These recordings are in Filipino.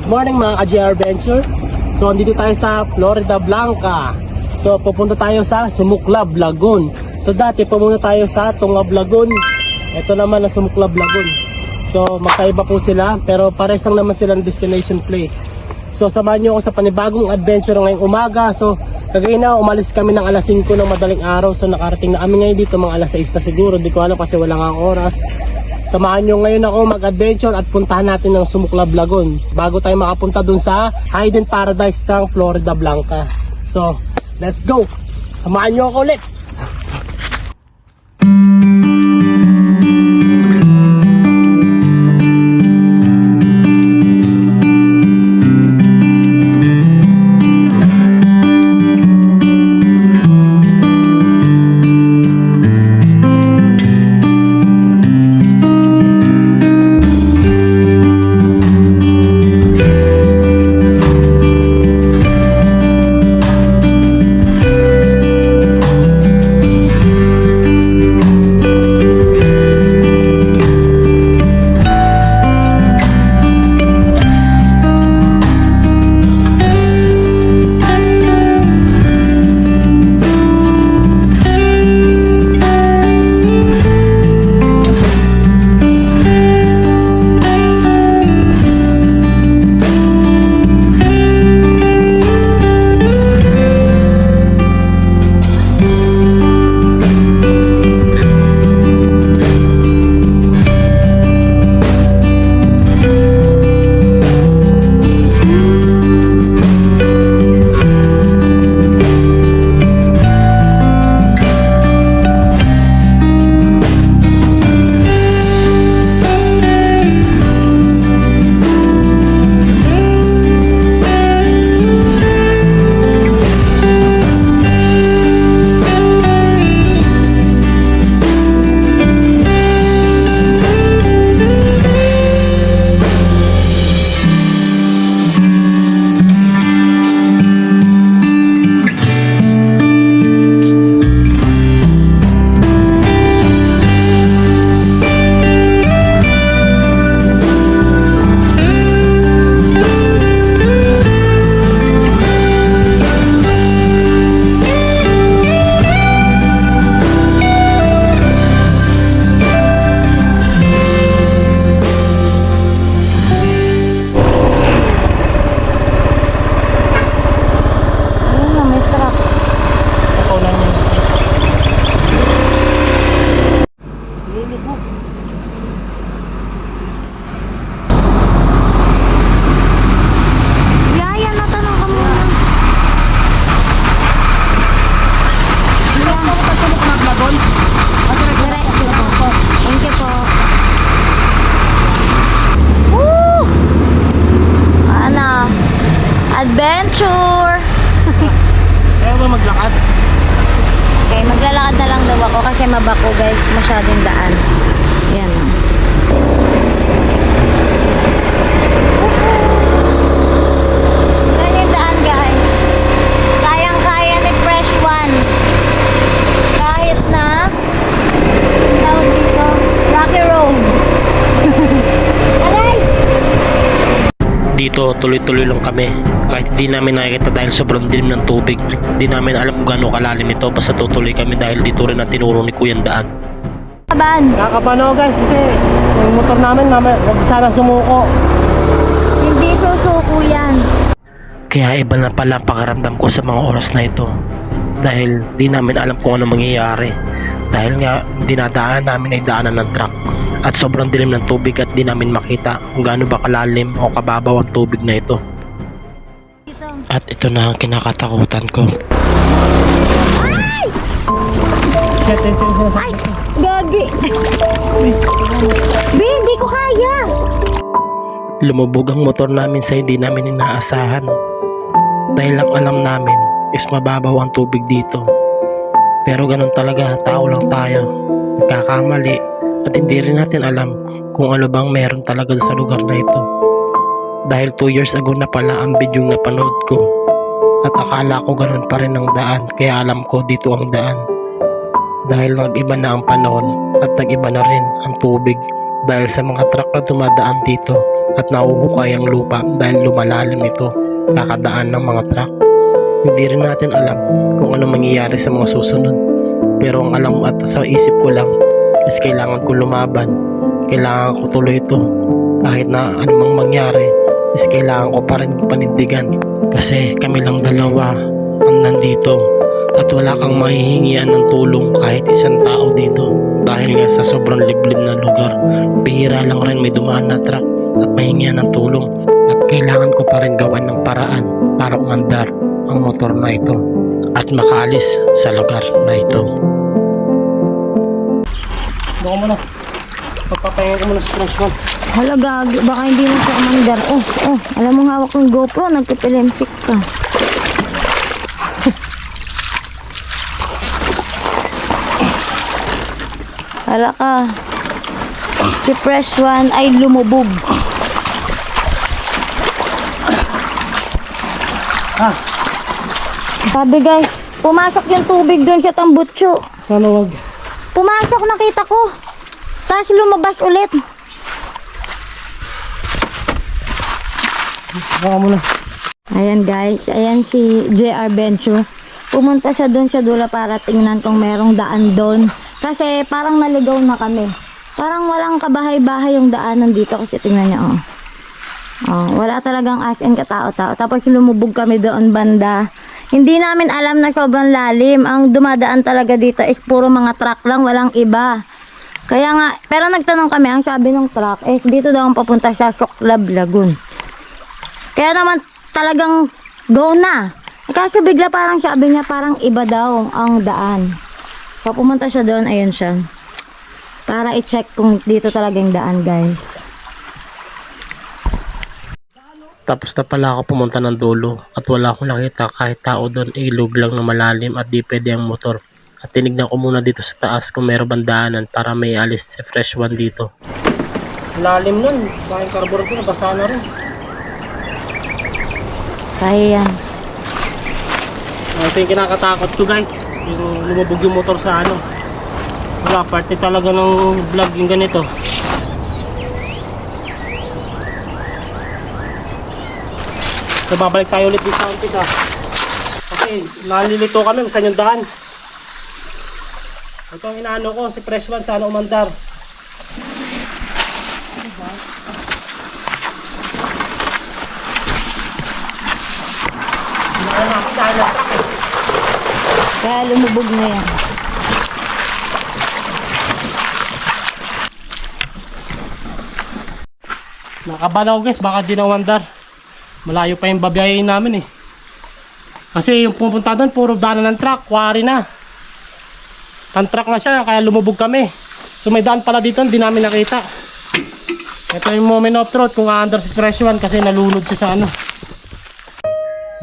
morning mga ka-JR Venture. So andito tayo sa Florida Blanca. So pupunta tayo sa Sumuklab Lagoon. So dati pumunta tayo sa Tungab Lagoon. Ito naman ang Sumuklab Lagoon. So magkaiba po sila pero pares lang naman silang destination place. So samahan nyo ako sa panibagong adventure ngayong umaga. So kagaya na umalis kami ng alas 5 ng madaling araw. So nakarating na kami ngayon dito mga alas 6 na siguro. Di ko alam kasi wala nga ang oras. Samahan nyo ngayon ako mag-adventure at puntahan natin ng Sumuklab Lagoon bago tayo makapunta dun sa Hidden Paradise ng Florida Blanca. So, let's go! Samahan nyo ako ulit! Adventure! Kaya ba maglakad? Okay, maglalakad na lang daw ako kasi mabako guys, masyadong daan. Yan. Yan yung daan guys. Kayang-kaya ni Fresh One. Kahit na tawag dito, Rocky Road. Aray! Dito tuloy-tuloy lang kami. Kahit di namin nakikita dahil sobrang dilim ng tubig. Di namin alam kung gaano kalalim ito. Basta tutuloy kami dahil dito rin ang tinuro ni Kuya daan. Kaban! Nakakapano guys kasi yung motor namin wag sana sumuko. Hindi susuko yan. Kaya iba na pala ang pakiramdam ko sa mga oras na ito. Dahil di namin alam kung ano mangyayari. Dahil nga dinadaan namin ay daanan ng truck. At sobrang dilim ng tubig at di namin makita kung gaano ba kalalim o kababaw ang tubig na ito. At ito na ang kinakatakutan ko. Ay! Ay! Gagi! Be, hindi ko kaya! Lumubog ang motor namin sa hindi namin inaasahan. Dahil ang alam namin is mababaw ang tubig dito. Pero ganun talaga, tao lang tayo. Nagkakamali at hindi rin natin alam kung ano bang meron talaga sa lugar na ito. Dahil 2 years ago na pala ang video na napanood ko. At akala ko ganun pa rin ang daan, kaya alam ko dito ang daan. Dahil nag-iba na ang panahon at nag-iba na rin ang tubig dahil sa mga truck na dumadaan dito at nahuhukay ang lupa dahil lumalalim ito kakadaan ng mga truck. Hindi rin natin alam kung ano mangyayari sa mga susunod, pero ang alam at sa isip ko lang is kailangan ko lumaban, kailangan ko tuloy ito kahit na anumang mangyari is kailangan ko pa rin panindigan kasi kami lang dalawa ang nandito at wala kang mahihingian ng tulong kahit isang tao dito dahil nga sa sobrang liblib na lugar. Bihira lang rin may dumaan na truck at mahingian ng tulong at kailangan ko pa rin gawan ng paraan para umandar ang motor na ito at makaalis sa lugar na ito. Doon ko muna. Pagpapahinga ko muna sa fresh one. Hala, gagi. Baka hindi na siya umandar. Alam mo hawak ng GoPro. Nagpipilimsik ka. Hala ka. Si Fresh One ay lumubog. Sabi guys, pumasok yung tubig doon sa tambutso. Sana wag. Pumasok, nakita ko. Tapos lumabas ulit. Baka muna. Ayan guys, ayan si JR Venture. Pumunta siya doon sa dula para tingnan kung merong daan doon. Kasi parang naligaw na kami. Parang walang kabahay-bahay yung daanan dito kasi tingnan niya wala talagang as in katao-tao. Tapos lumubog kami doon banda. Hindi namin alam na sobrang lalim. Ang dumadaan talaga dito is puro mga truck lang, walang iba. Kaya nga, pero nagtanong kami, ang sabi ng truck is dito daw ang papunta sa Suklab Lagoon. Kaya naman talagang go na. Kasi bigla parang sabi niya parang iba daw ang daan. So pumunta siya doon, ayun siya. Para i-check kung dito talaga yung daan guys. Tapos na pala ako pumunta ng dulo at wala akong nakita kahit tao doon, ilog lang na malalim at di pwede ang motor. At tinignan ko muna dito sa taas kung meron bang daanan para may alis si Fresh One dito. Lalim nun, bakit carburetor na basa na rin. Kaya yan. Ito yung kinakatakot ko guys, yung lumubog yung motor sa ano. Wala, parte talaga ng vlog yung ganito. So babalik tayo ulit dito sa umpisa. Kasi nalilito kami kung saan yung daan. Ito ang inaano ko, si Fresh One sana umandar. Kaya lumubog na yan. Nakabalaw guys, baka di na umandar. Malayo pa yung babiyahin namin eh. Kasi yung pupunta doon, puro daanan ng truck, quarry na. Tan-truck na siya, kaya lumubog kami. So may daan pala dito, hindi namin nakita. Ito yung moment of truth kung aandar si Fresh One kasi nalunod siya sa ano.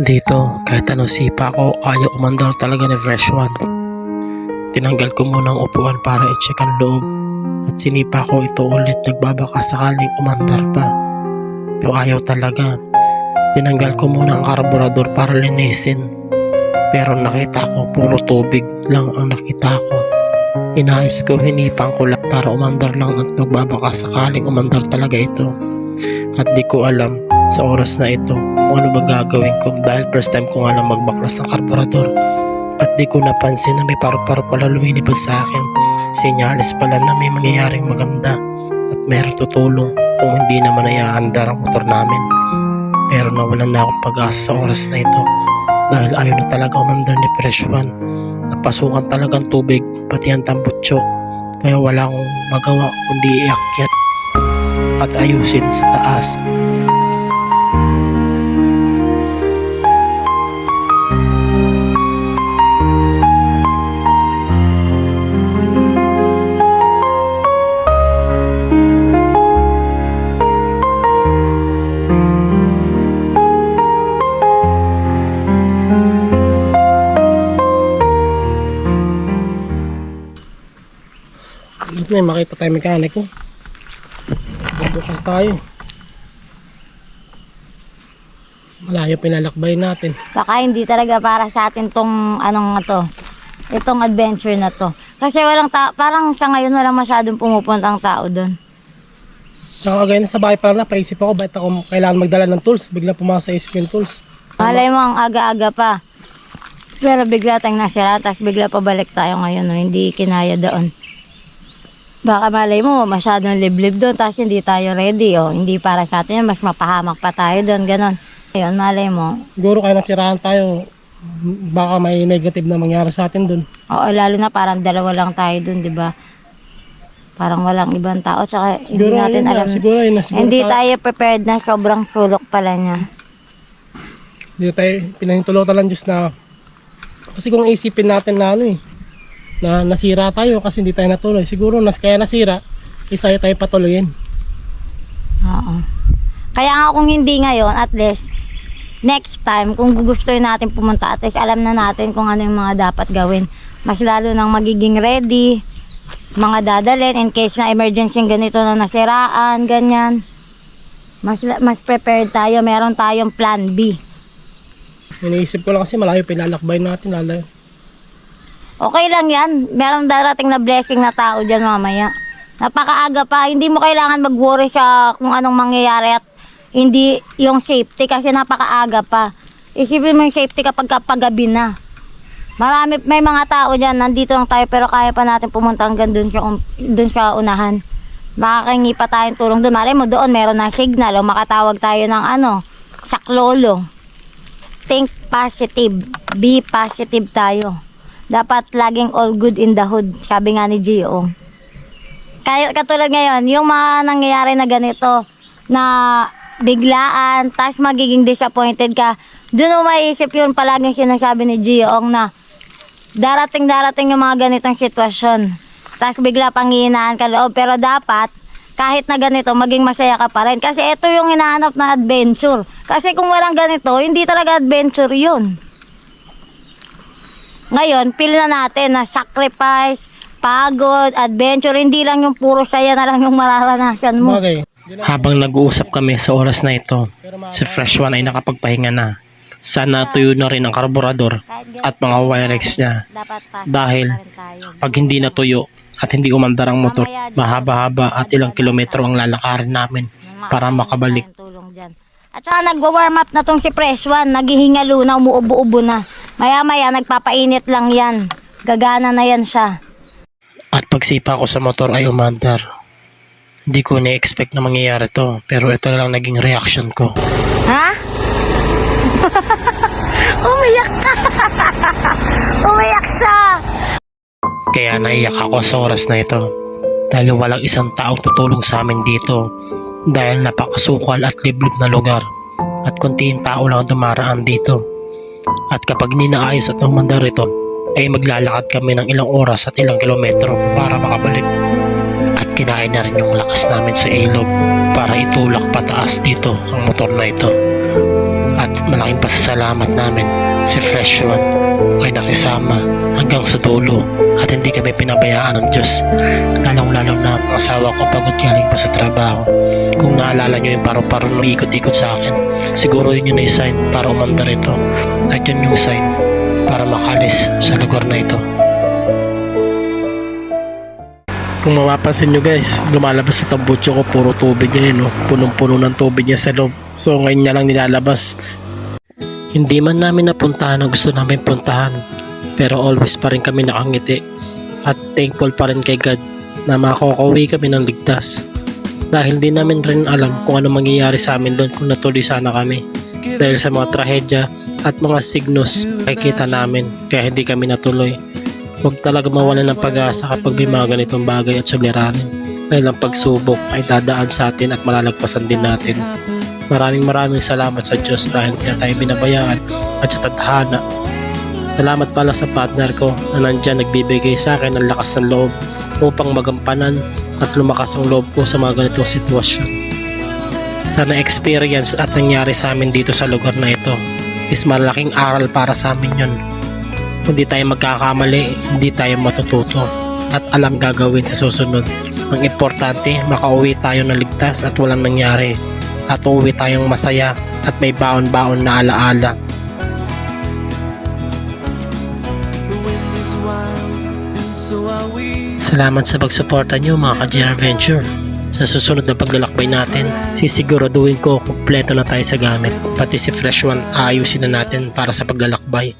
Dito, kahit anong sipa ko, ayaw umandar talaga ni Fresh One. Tinanggal ko muna ang upuan para i-check ang loob. At sinipa ko ito ulit, nagbabaka sakaling umandar pa. Pero ayaw talaga. Tinanggal ko muna ang karburador para linisin. Pero nakita ko puro tubig lang ang nakita ko. Inayos ko, hinipang ko lang para umandar lang at nagbabaka sakaling umandar talaga ito. At di ko alam sa oras na ito kung ano ba gagawin ko dahil first time ko nga lang magbaklas ng karburador. At di ko napansin na may paru-paro pala lumilipad sa akin. Senyales pala na may mangyayaring maganda at meron tutulong kung hindi naman ay aandar ang motor namin. Pero nawalan na akong pag-asa sa oras na ito dahil ayaw na talaga umandar ni Fresh One. Napasukan talagang tubig pati ang tambutso, kaya wala akong magawa kundi iakyat at ayusin sa taas. May makita tayo mekaniko. Bubukas tayo. Malayo pinalakbay natin. Baka hindi talaga para sa atin tong anong to. Itong adventure na to. Kasi walang parang sa ngayon walang masyadong pumupuntang tao doon. Tsaka kagaya na sa bahay pa lang, napaisip ako, bakit ako kailangan magdala ng tools? Bigla pumasok sa isip yung tools. Malay mo ang aga-aga pa. Pero bigla tayong nasira, tapos bigla pabalik tayo ngayon, no? Hindi kinaya doon. Baka malay mo, masyadong liblib doon, tapos hindi tayo ready, oh. Hindi para sa atin, mas mapahamak pa tayo doon, ganon. Ayun, malay mo. Siguro kaya nasiraan tayo, baka may negative na mangyari sa atin doon. Oo, lalo na parang dalawa lang tayo doon, di ba? Parang walang ibang tao, tsaka hindi Siguro natin yun na, alam. siguro yun na, siguro Hindi tayo prepared na, sobrang sulok pala niya. Hindi tayo pinahintulutan ng Diyos na, kasi kung isipin natin na ano na nasira tayo kasi hindi tayo natuloy. Siguro kaya nasira, isa tayo patuloyin. Oo. Kaya nga kung hindi ngayon, at least, next time, kung gugustuhin natin pumunta, at least alam na natin kung ano yung mga dapat gawin. Mas lalo nang magiging ready, mga dadalhin in case na emergency ganito na nasiraan, ganyan. Mas prepared tayo, meron tayong plan B. Iniisip ko lang kasi malayo pinalakbay natin, lalayo. Okay lang yan. Merong darating na blessing na tao dyan mamaya. Napakaaga pa. Hindi mo kailangan mag-worry sa kung anong mangyayari at hindi yung safety kasi napakaaga pa. Isipin mo yung safety kapag paggabi na. May mga tao dyan. Nandito lang tayo pero kaya pa natin pumunta hanggang dun sa unahan. Makakahingi pa tayong tulong dun. Malay mo doon meron ng signal o makatawag tayo ng saklolo. Think positive. Be positive tayo. Dapat laging all good in the hood, sabi nga ni Gio. Kaya katulad ngayon, yung mga nangyayari na ganito, na biglaan, tas magiging disappointed ka, doon mo maiisip yun palaging sinasabi ni Gio na darating yung mga ganitong sitwasyon. Tas bigla panghihinaan ka loob, pero dapat, kahit na ganito, maging masaya ka pa rin. Kasi ito yung hinahanap na adventure. Kasi kung walang ganito, hindi talaga adventure yun. Ngayon, feel na natin na sacrifice, pagod, adventure, hindi lang yung puro saya na lang yung mararanasan mo. Bagay. Habang nag-uusap kami sa oras na ito, si Fresh One ay nakapagpahinga na. Sana tuyo na rin ang karburador at mga wirex niya. Dahil pag hindi natuyo at hindi umandar ang motor, mahaba-haba at ilang kilometro ang lalakarin namin para makabalik. At saka nagwa-warm up na tong si Fresh One, naghihingalo na, umuubo-ubo na. Maya-maya nagpapainit lang yan. Gagana na yan siya. At pagsipa ko sa motor ay umandar. Hindi ko na-expect na mangyayari to, pero ito na lang naging reaction ko. Ha? Umiyak ka! Umiyak siya! Kaya naiyak ako sa oras na ito. Dahil walang isang taong tutulong sa amin dito. Dahil napakasukal at liblib na lugar. At kunting tao lang dumaraan dito. At kapag ninaayos at umandar ito, ay maglalakad kami ng ilang oras at ilang kilometro para makabalik. At kinain na rin yung lakas namin sa ilog para itulak pataas dito ang motor na ito. At malaking pasasalamat namin si Fresh One ay nakisama hanggang sa dulo at hindi kami pinabayaan ng Diyos. Lalong-lalo na ang asawa ko pagod galing pa sa trabaho. Kung naalala nyo yung paru-paro na ikot-ikot sa akin, siguro yun yung sign para umandar ito. At yun yung sign para makalis sa lugar na ito. Kung mapapansin nyo guys, lumalabas sa tambucho ko puro tubig ngayon, no? Punong-puno ng tubig niya sa loob. So ngayon niya lang nilalabas. Hindi man namin napuntahan ang gusto namin puntahan, pero always pa rin kami nakangiti at thankful pa rin kay God na makakauwi kami ng ligtas. Dahil di namin rin alam kung ano mangyayari sa amin doon kung natuloy sana kami. Dahil sa mga trahedya at mga signos nakikita namin kaya hindi kami natuloy. Huwag talaga mawalan ng pag-asa kapag may mga ganitong bagay at suliranin. Dahil ang pagsubok ay dadaan sa atin at malalagpasan din natin. Maraming salamat sa Diyos dahil kaya tayo binabayaan at sa tadhana. Salamat pala sa partner ko na nandyan nagbibigay sa akin ng lakas ng loob upang magampanan at lumakas ang loob ko sa mga ganitong sitwasyon. Sana experience at nangyari sa amin dito sa lugar na ito is malaking aral para sa amin yun. Kung di tayo magkakamali, hindi tayo matututo at alam gagawin sa susunod. Ang importante, makauwi tayo na ligtas at walang nangyari. At uuwi tayong masaya at may baon-baon na alaala. Salamat sa pagsuporta nyo mga ka-JR Venture. Sa susunod na paglalakbay natin, sisiguraduhin ko kumpleto na tayo sa gamit. Pati si Fresh One, aayusin na natin para sa paglalakbay.